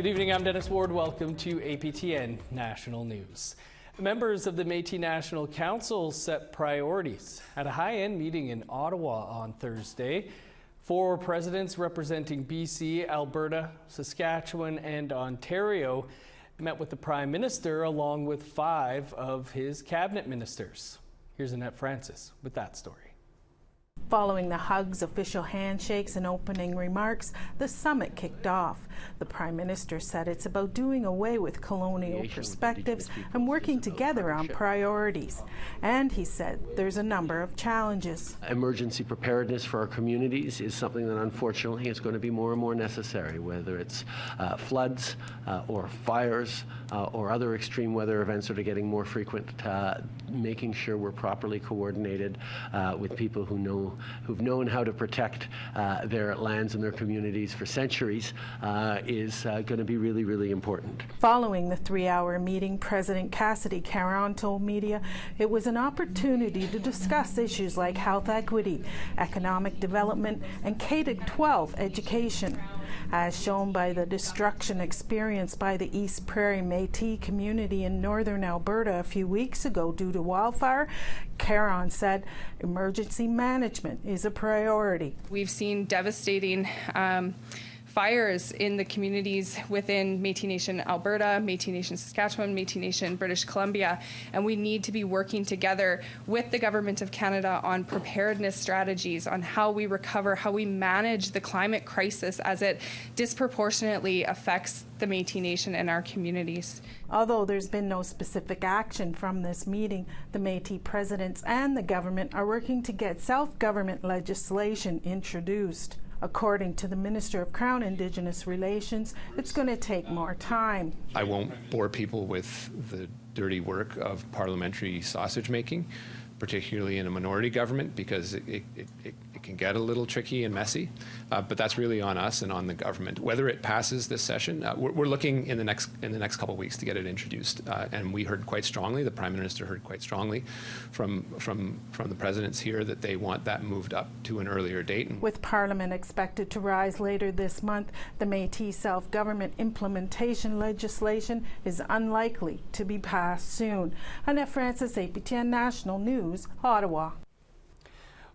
Good evening, I'm Dennis Ward. Welcome to APTN National News. Members of the Metis National Council set priorities at a high-end meeting in Ottawa on Thursday. 4 presidents representing BC, Alberta, Saskatchewan, and Ontario met with the Prime Minister along with 5 of his cabinet ministers. Here's Annette Francis with that story. Following the hugs, official handshakes, and opening remarks, the summit kicked off. The Prime Minister said it's about doing away with colonial perspectives and working together on priorities. And he said there's a number of challenges. Emergency preparedness for our communities is something that unfortunately is going to be more and more necessary, whether it's floods or fires or other extreme weather events that are getting more frequent. Making sure we're properly coordinated with people who've known how to protect their lands and their communities for centuries is going to be really, really important. Following the 3-hour meeting, President Cassidy Caron told media it was an opportunity to discuss issues like health equity, economic development, and K-12 education. As shown by the destruction experienced by the East Prairie Métis community in northern Alberta a few weeks ago due to wildfire, Caron said emergency management is a priority. We've seen devastating fires in the communities within Metis Nation Alberta, Metis Nation Saskatchewan, Metis Nation British Columbia, and we need to be working together with the Government of Canada on preparedness strategies, on how we recover, how we manage the climate crisis as it disproportionately affects the Metis Nation and our communities. Although there's been no specific action from this meeting, the Métis presidents and the government are working to get self-government legislation introduced. According to the Minister of Crown Indigenous Relations, it's going to take more time. I won't bore people with the dirty work of parliamentary sausage making, particularly in a minority government, because it can get a little tricky and messy. But that's really on us and on the government. Whether it passes this session, we're looking in the next couple of weeks to get it introduced. And we heard quite strongly, the Prime Minister heard quite strongly from the presidents here that they want that moved up to an earlier date. With Parliament expected to rise later this month, the Métis self-government implementation legislation is unlikely to be passed soon. Annette Francis, APTN National News, Ottawa.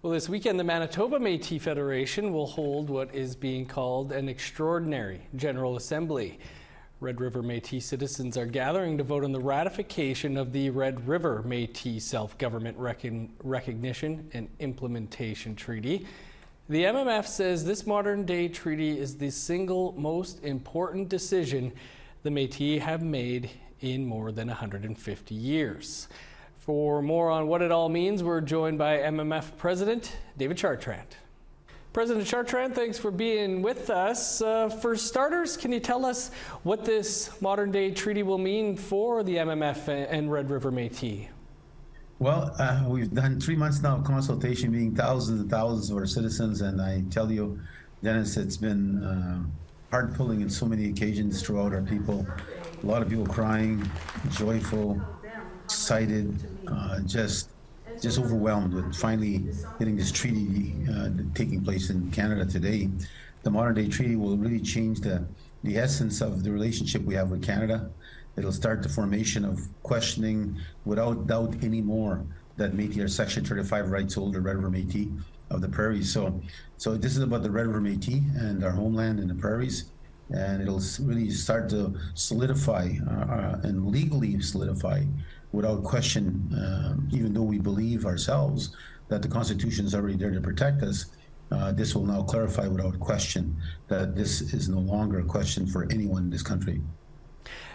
Well, this weekend, the Manitoba Métis Federation will hold what is being called an extraordinary General Assembly. Red River Métis citizens are gathering to vote on the ratification of the Red River Métis Self-Government Recognition and Implementation Treaty. The MMF says this modern-day treaty is the single most important decision the Métis have made in more than 150 years. For more on what it all means, we're joined by MMF President David Chartrand. President Chartrand, thanks for being with us. For starters, can you tell us what this modern-day treaty will mean for the MMF and Red River Métis? Well, we've done 3 months now of consultation, meeting thousands and thousands of our citizens, and I tell you, Dennis, it's been heart-pulling in so many occasions throughout our people. A lot of people crying, joyful, excited, just overwhelmed with finally getting this treaty taking place in Canada today. The modern-day treaty will really change the essence of the relationship we have with Canada. It'll start the formation of questioning without doubt anymore that Métis are Section 35 rights holder, Red River Métis of the prairies. So this is about the Red River Métis and our homeland in the prairies. And it'll really start to solidify and legally solidify without question, even though we believe ourselves that the Constitution is already there to protect us. This will now clarify without question that this is no longer a question for anyone in this country.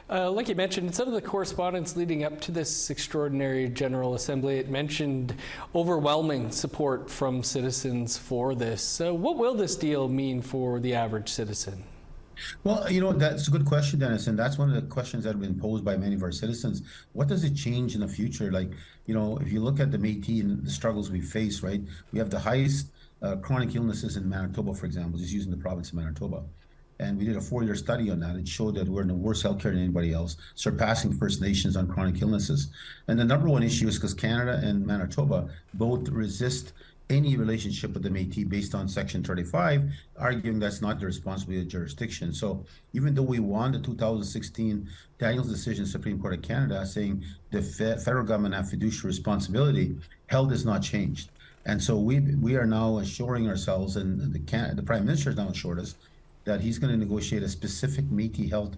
Like you mentioned, in some of the correspondence leading up to this extraordinary General Assembly, it mentioned overwhelming support from citizens for this. What will this deal mean for the average citizen? Well, that's a good question, Dennis, and that's one of the questions that have been posed by many of our citizens. What does it change in the future? Like, if you look at the Métis and the struggles we face, right, we have the highest chronic illnesses in Manitoba, for example, just using the province of Manitoba. And we did a 4-year study on that. It showed that we're in the worst healthcare than anybody else, surpassing First Nations on chronic illnesses. And the number one issue is because Canada and Manitoba both resist any relationship with the Métis based on Section 35, arguing that's not the responsibility of the jurisdiction. So even though we won the 2016 Daniels decision, Supreme Court of Canada, saying the federal government have fiduciary responsibility, held has not changed. And so we are now assuring ourselves, and the Prime Minister has now assured us, that he's going to negotiate a specific Métis health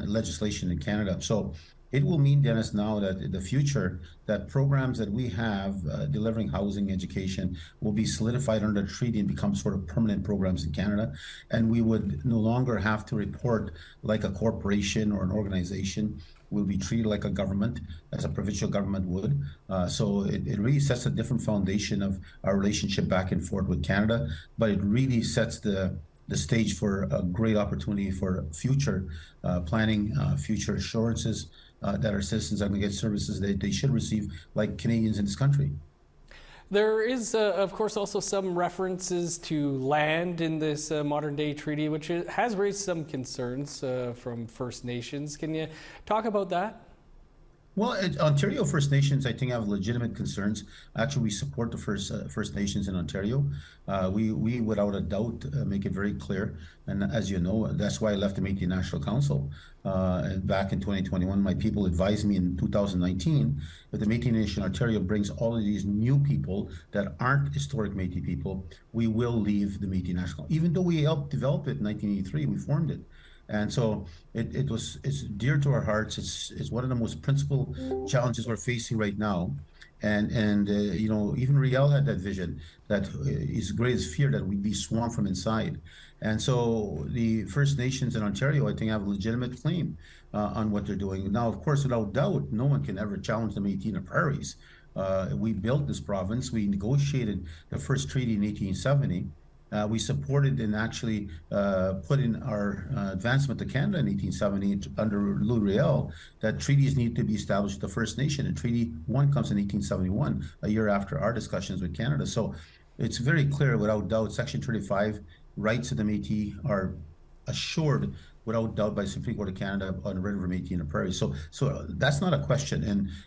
legislation in Canada. So it will mean, Dennis, now that in the future, that programs that we have delivering housing, education, will be solidified under the treaty and become sort of permanent programs in Canada. And we would no longer have to report like a corporation or an organization. We'll be treated like a government, as a provincial government would. So it really sets a different foundation of our relationship back and forth with Canada, but it really sets the stage for a great opportunity for future planning, future assurances that our citizens are going to get services that they should receive like Canadians in this country. There is, of course, also some references to land in this modern-day treaty, which has raised some concerns from First Nations. Can you talk about that? Well, Ontario First Nations, I think, have legitimate concerns. Actually, we support the First Nations in Ontario. We without a doubt, make it very clear. And as you know, that's why I left the Metis National Council. And back in 2021, my people advised me in 2019 that the Metis Nation Ontario brings all of these new people that aren't historic Métis people, we will leave the Metis National. Even though we helped develop it in 1983, we formed it. And so it's dear to our hearts. It's one of the most principal challenges we're facing right now. And you know, even Riel had that vision, that his greatest fear that we'd be swarmed from inside. And so the First Nations in Ontario, I think, have a legitimate claim on what they're doing. Now, of course, without doubt, no one can ever challenge the Métis in the prairies. We built this province. We negotiated the first treaty in 1870. We supported and actually put in our advancement to Canada in 1870 under Louis Riel that treaties need to be established with the First Nation. And Treaty 1 comes in 1871, a year after our discussions with Canada. So it's very clear, without doubt, Section 35 rights of the Métis are assured without doubt by the Supreme Court of Canada on Red River Métis and the prairie. So that's not a question.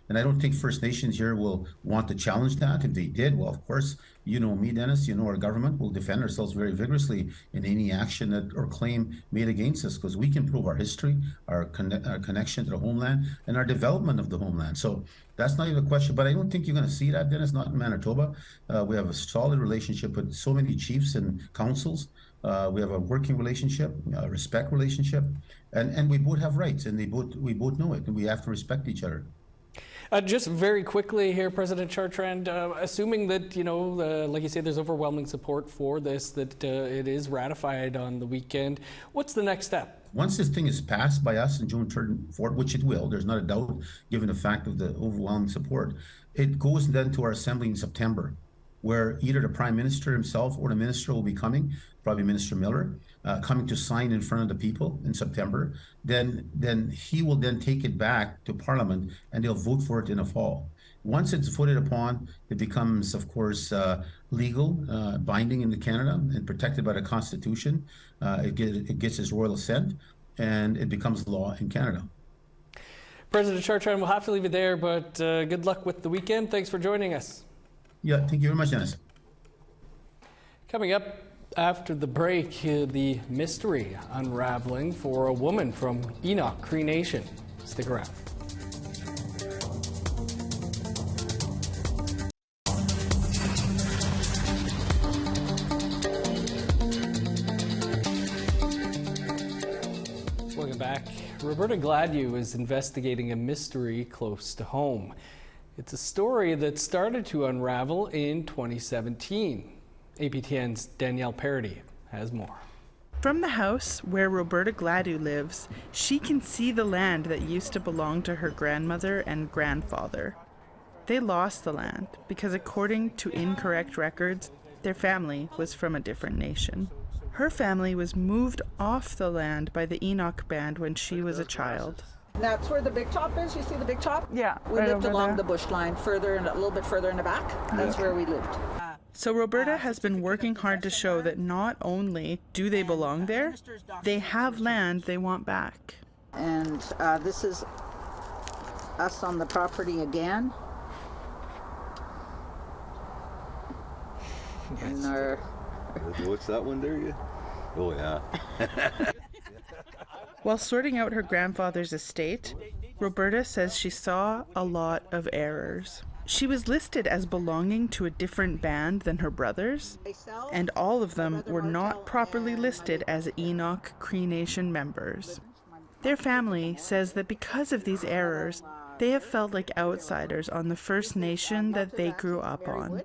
And I don't think First Nations here will want to challenge that. If they did, well, of course, you know me, Dennis, you know our government will defend ourselves very vigorously in any action that or claim made against us, because we can prove our history, our connection to the homeland, and our development of the homeland. So that's not even a question. But I don't think you're going to see that, Dennis, not in Manitoba. We have a solid relationship with so many chiefs and councils. We have a working relationship, a respect relationship, and we both have rights, and we both know it, and we have to respect each other. Just very quickly here, President Chartrand, assuming that, you know, like you say, there's overwhelming support for this, that it is ratified on the weekend, what's the next step? Once this thing is passed by us in June 3rd and 4th, which it will, there's not a doubt, given the fact of the overwhelming support, it goes then to our assembly in September, where either the Prime Minister himself or the Minister will be coming, probably Minister Miller, coming to sign in front of the people in September. Then he will then take it back to Parliament, and they'll vote for it in the fall. Once it's voted upon, it becomes, of course, legal, binding in Canada, and protected by the Constitution. It gets its royal assent, and it becomes law in Canada. President Chartrand, we'll have to leave it there, but good luck with the weekend. Thanks for joining us. Yeah, thank you very much, Dennis. Coming up after the break, the mystery unraveling for a woman from Enoch Cree Nation. Stick around. Welcome back. Roberta Gladue is investigating a mystery close to home. It's a story that started to unravel in 2017. APTN's Danielle Parody has more. From the house where Roberta Gladue lives, she can see the land that used to belong to her grandmother and grandfather. They lost the land because, according to incorrect records, their family was from a different nation. Her family was moved off the land by the Enoch Band when she was a child. That's where the big top is. You see the big top? Yeah. We lived along the bush line, a little bit further in the back. That's where we lived. So Roberta has been working hard to show that not only do they belong there, they have land they want back. And this is us on the property again. in our... What's that one there? Yeah. Oh, yeah. While sorting out her grandfather's estate, Roberta says she saw a lot of errors. She was listed as belonging to a different band than her brothers, and all of them were not properly listed as Enoch Cree Nation members. Their family says that because of these errors, they have felt like outsiders on the First Nation that they grew up on.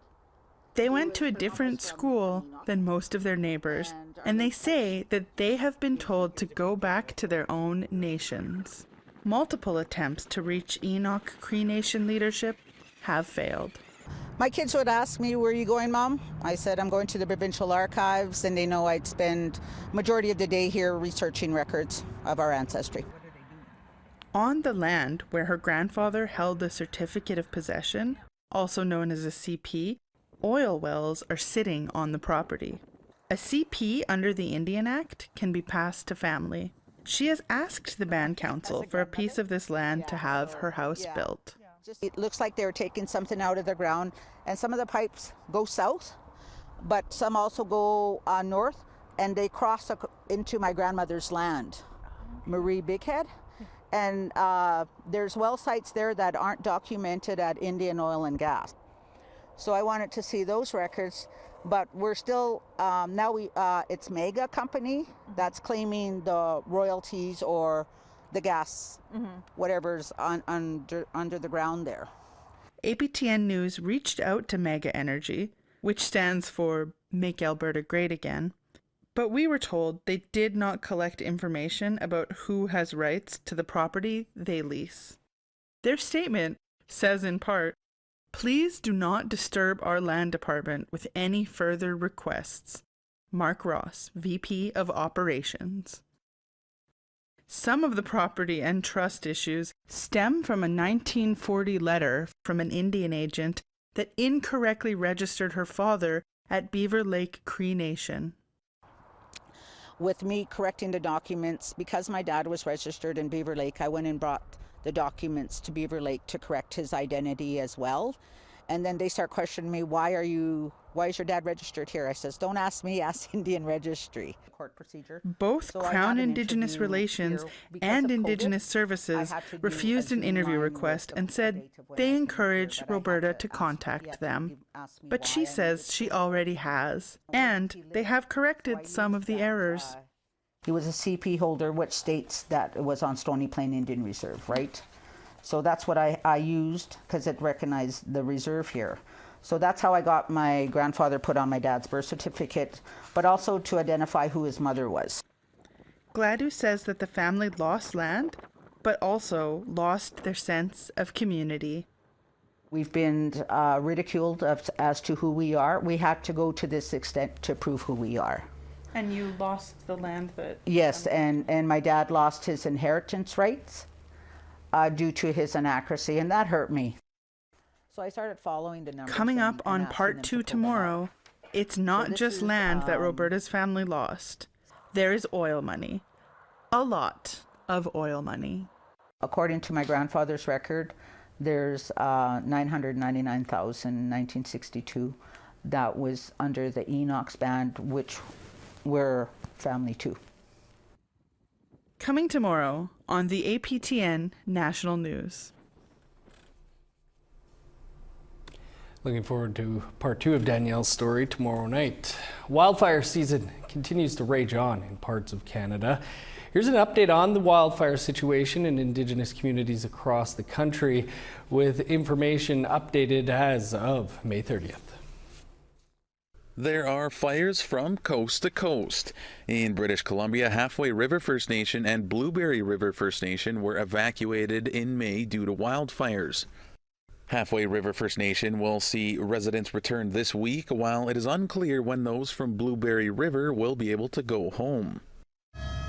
They went to a different school than most of their neighbors, and they say that they have been told to go back to their own nations. Multiple attempts to reach Enoch Cree Nation leadership have failed. My kids would ask me, "Where are you going, Mom?" I said, "I'm going to the Provincial Archives," and they know I'd spend majority of the day here researching records of our ancestry. On the land where her grandfather held a certificate of possession, also known as a CP, oil wells are sitting on the property. A CP under the Indian Act can be passed to family. She has asked the band council for a piece of this land to have her house built. It looks like they're taking something out of the ground, and some of the pipes go south, but some also go north, and they cross into my grandmother's land, Marie Bighead. And there's well sites there that aren't documented at Indian Oil and Gas. So I wanted to see those records, but we're still, it's Mega Company that's claiming the royalties or the gas, whatever's under the ground there. APTN News reached out to Mega Energy, which stands for Make Alberta Great Again, but we were told they did not collect information about who has rights to the property they lease. Their statement says in part, "Please do not disturb our land department with any further requests. Mark Ross, VP of Operations." Some of the property and trust issues stem from a 1940 letter from an Indian agent that incorrectly registered her father at Beaver Lake Cree Nation. With me correcting the documents, because my dad was registered in Beaver Lake, I went and brought the documents to Beaver Lake to correct his identity as well. And then they start questioning me, why is your dad registered here? I says, don't ask me, ask Indian Registry. Court procedure. Both Crown Indigenous Relations and Indigenous Services refused an interview request and said they encourage Roberta to contact them. But she says she already has, and they have corrected some of the errors. He was a CP holder, which states that it was on Stony Plain Indian Reserve, right? So that's what I used because it recognized the reserve here. So that's how I got my grandfather put on my dad's birth certificate, but also to identify who his mother was. Gladu says that the family lost land, but also lost their sense of community. We've been ridiculed as to who we are. We had to go to this extent to prove who we are. And you lost the land that... Yes, and my dad lost his inheritance rights due to his inaccuracy, and that hurt me. So I started following the numbers. Coming up on part 2 tomorrow, it's not just land that Roberta's family lost. There is oil money. A lot of oil money. According to my grandfather's record, there's $999,000 in 1962 that was under the Enoch's band, which we're family too. Coming tomorrow on the APTN National News. Looking forward to part 2 of Danielle's story tomorrow night. Wildfire season continues to rage on in parts of Canada. Here's an update on the wildfire situation in Indigenous communities across the country with information updated as of May 30th. There are fires from coast to coast. In British Columbia, Halfway River First Nation and Blueberry River First Nation were evacuated in May due to wildfires. Halfway River First Nation will see residents return this week, while it is unclear when those from Blueberry River will be able to go home.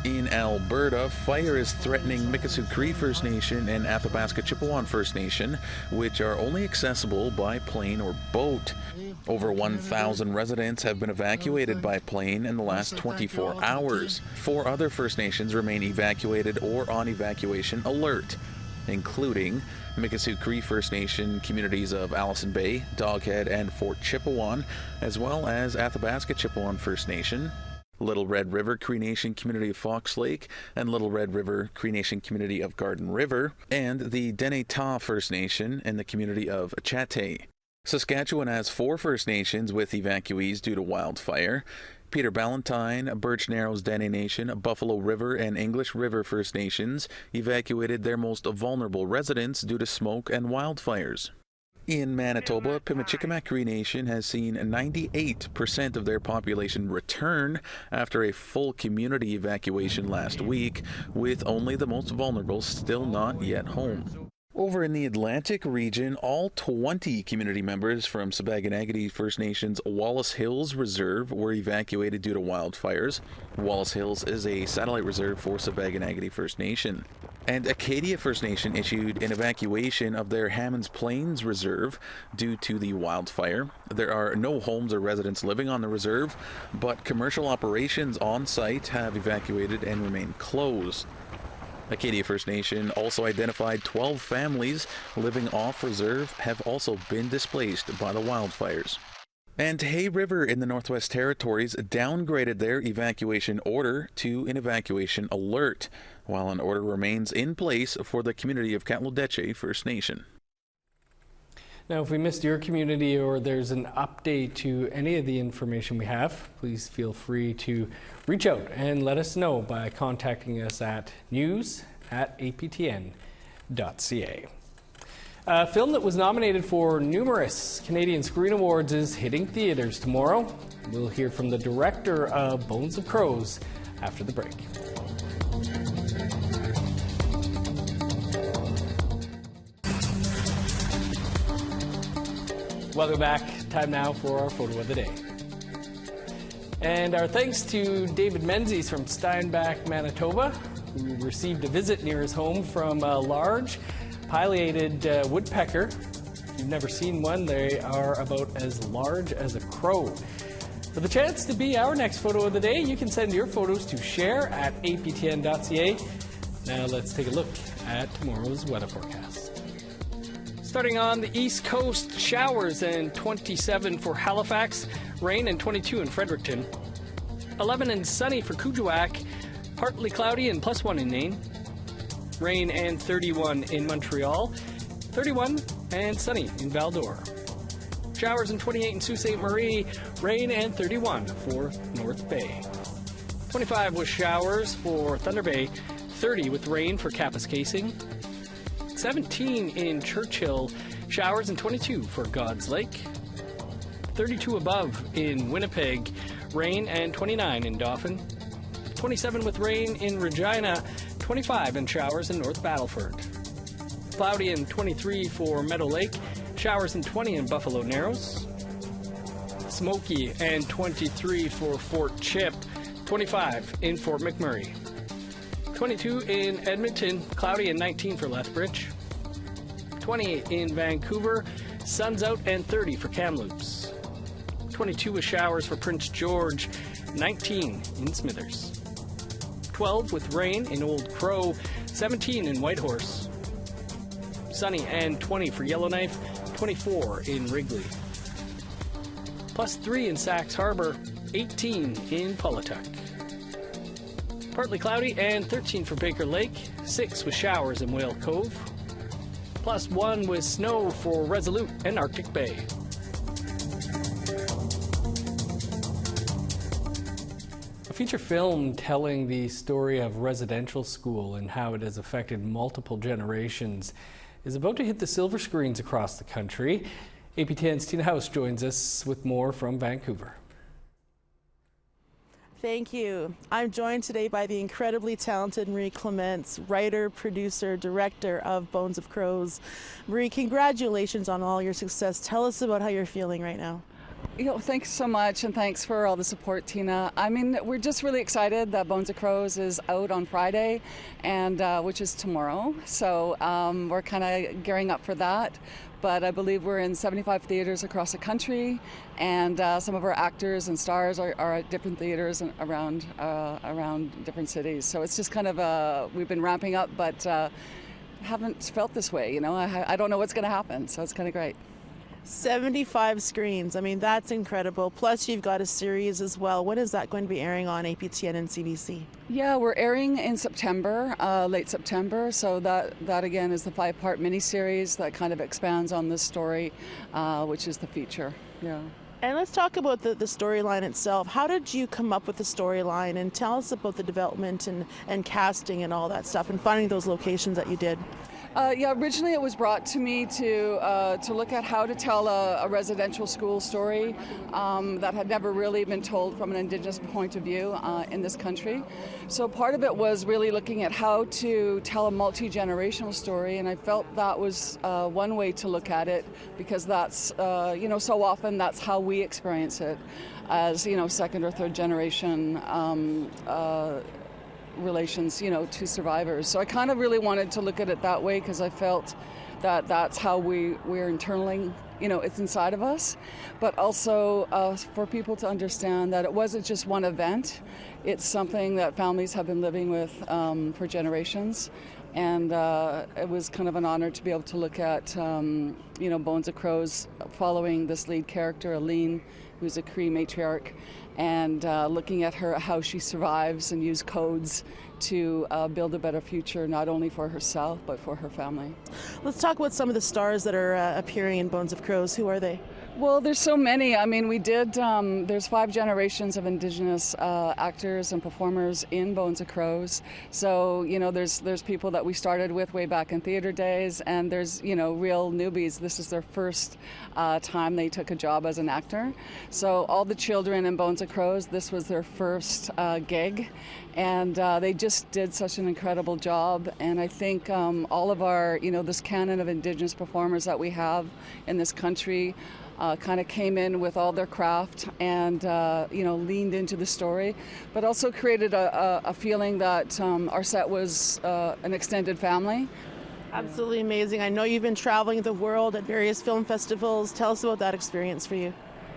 In Alberta, fire is threatening Mikisew Cree First Nation and Athabasca Chippewan First Nation, which are only accessible by plane or boat. Over 1,000 residents have been evacuated by plane in the last 24 hours. 4 other First Nations remain evacuated or on evacuation alert. including Enoch Cree First Nation communities of Allison Bay, Doghead, and Fort Chipewyan, as well as Athabasca Chipewyan First Nation, Little Red River Cree Nation community of Fox Lake, and Little Red River Cree Nation community of Garden River, and the Denetah First Nation and the community of Chatay. Saskatchewan has 4 First Nations with evacuees due to wildfire. Peter Ballantyne, Birch Narrows Dene Nation, Buffalo River, and English River First Nations evacuated their most vulnerable residents due to smoke and wildfires. In Manitoba, Pimicikamak Cree Nation has seen 98% of their population return after a full community evacuation last week, with only the most vulnerable still not yet home. Over in the Atlantic region, all 20 community members from Sipekne'katik First Nation's Wallace Hills Reserve were evacuated due to wildfires. Wallace Hills is a satellite reserve for Sipekne'katik First Nation. And Acadia First Nation issued an evacuation of their Hammonds Plains Reserve due to the wildfire. There are no homes or residents living on the reserve, but commercial operations on site have evacuated and remain closed. Acadia First Nation also identified 12 families living off reserve have also been displaced by the wildfires. And Hay River in the Northwest Territories downgraded their evacuation order to an evacuation alert, while an order remains in place for the community of Katlodeche First Nation. Now, if we missed your community or there's an update to any of the information we have, please feel free to reach out and let us know by contacting us at news@aptn.ca. A film that was nominated for numerous Canadian Screen Awards is hitting theaters tomorrow. We'll hear from the director of Bones of Crows after the break. Welcome back. Time now for our photo of the day. And our thanks to David Menzies from Steinbach, Manitoba, who received a visit near his home from a large pileated woodpecker. If you've never seen one, they are about as large as a crow. For the chance to be our next photo of the day, you can send your photos to share@aptn.ca. Now let's take a look at tomorrow's weather forecast. Starting on the East Coast, showers and 27 for Halifax, rain and 22 in Fredericton, 11 and sunny for Kuujjuaq, partly cloudy and +1 in Nain, rain and 31 in Montreal, 31 and sunny in Val-d'Or. Showers and 28 in Sault Ste. Marie, rain and 31 for North Bay. 25 with showers for Thunder Bay, 30 with rain for Kapuskasing, 17 in Churchill, showers and 22 for God's Lake, 32 above in Winnipeg, rain and 29 in Dauphin, 27 with rain in Regina, 25 and showers in North Battleford. Cloudy and 23 for Meadow Lake, showers and 20 in Buffalo Narrows. Smoky and 23 for Fort Chip, 25 in Fort McMurray. 22 in Edmonton, cloudy and 19 for Lethbridge. 20 in Vancouver, sun's out and 30 for Kamloops. 22 with showers for Prince George, 19 in Smithers. 12 with rain in Old Crow, 17 in Whitehorse. Sunny and 20 for Yellowknife, 24 in Wrigley. +3 in Sax Harbor, 18 in Pawlatuck. Partly cloudy and 13 for Baker Lake, 6 with showers in Whale Cove, +1 with snow for Resolute and Arctic Bay. A feature film telling the story of residential school and how it has affected multiple generations is about to hit the silver screens across the country. APTN's Tina House joins us with more from Vancouver. Thank you. I'm joined today by the incredibly talented Marie Clements, writer, producer, director of Bones of Crows. Marie, congratulations on all your success. Tell us about how you're feeling right now. Thanks so much, and thanks for all the support, Tina. I mean, we're just really excited that Bones of Crows is out on Friday, and which is tomorrow. So we're kind of gearing up for that. But I believe we're in 75 theaters across the country, and some of our actors and stars are at different theaters around different cities. So it's just kind of we've been ramping up, but haven't felt this way. You know, I don't know what's going to happen, so it's kind of great. 75 screens. I mean, that's incredible. Plus, you've got a series as well. When is that going to be airing on APTN and CBC? Yeah, we're airing in September, late September. So that again is the 5-part miniseries that kind of expands on this story, which is the feature. Yeah. And let's talk about the storyline itself. How did you come up with the storyline? And tell us about the development and casting and all that stuff and finding those locations that you did. Yeah, originally it was brought to me to look at how to tell a residential school story that had never really been told from an Indigenous point of view in this country. So part of it was really looking at how to tell a multi-generational story, and I felt that was one way to look at it, because that's, so often that's how we experience it as, second or third generation relations, to survivors. So I kind of really wanted to look at it that way, because I felt that that's how we're internally, it's inside of us. But also for people to understand that it wasn't just one event. It's something that families have been living with for generations. And it was kind of an honor to be able to look at, Bones of Crows following this lead character, Aline, who's a Cree matriarch, and looking at her, how she survives and use codes to build a better future, not only for herself, but for her family. Let's talk about some of the stars that are appearing in Bones of Crows. Who are they? Well, there's so many. I mean, we did, there's 5 generations of Indigenous actors and performers in Bones of Crows. So, there's people that we started with way back in theater days, and there's, real newbies. This is their first time they took a job as an actor. So all the children in Bones of Crows, this was their first gig. And they just did such an incredible job. And I think all of our, this canon of Indigenous performers that we have in this country kind of came in with all their craft and, leaned into the story, but also created a feeling that our set was an extended family. Absolutely amazing. I know you've been traveling the world at various film festivals. Tell us about that experience for you.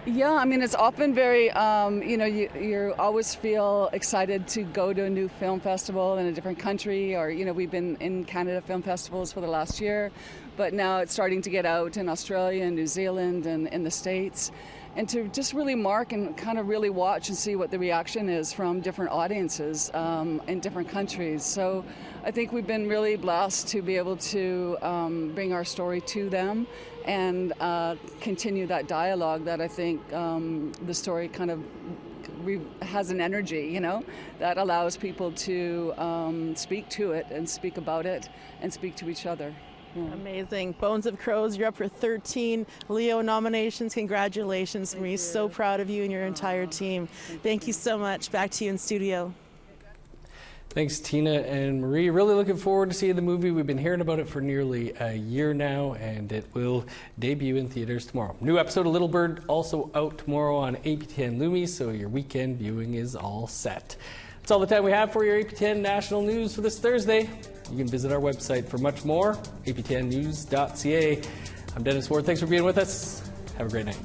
Yeah, I mean, it's often very, you always feel excited to go to a new film festival in a different country, or, we've been in Canada film festivals for the last year, but now it's starting to get out in Australia and New Zealand and in the States, and to just really mark and kind of really watch and see what the reaction is from different audiences in different countries. So I think we've been really blessed to be able to bring our story to them and continue that dialogue that I think the story kind of has an energy, that allows people to speak to it and speak about it and speak to each other. Yeah. Amazing. Bones of Crows, you're up for 13 Leo nominations. Congratulations, Marie. So proud of you and your entire team. Thank you so much. Back to you in studio. Thanks, Tina and Marie. Really looking forward to seeing the movie. We've been hearing about it for nearly a year now, and it will debut in theaters tomorrow. New episode of Little Bird also out tomorrow on APTN Lumi, so your weekend viewing is all set. That's all the time we have for your APTN National News for this Thursday. You can visit our website for much more, aptnnews.ca. I'm Dennis Ward. Thanks for being with us. Have a great night.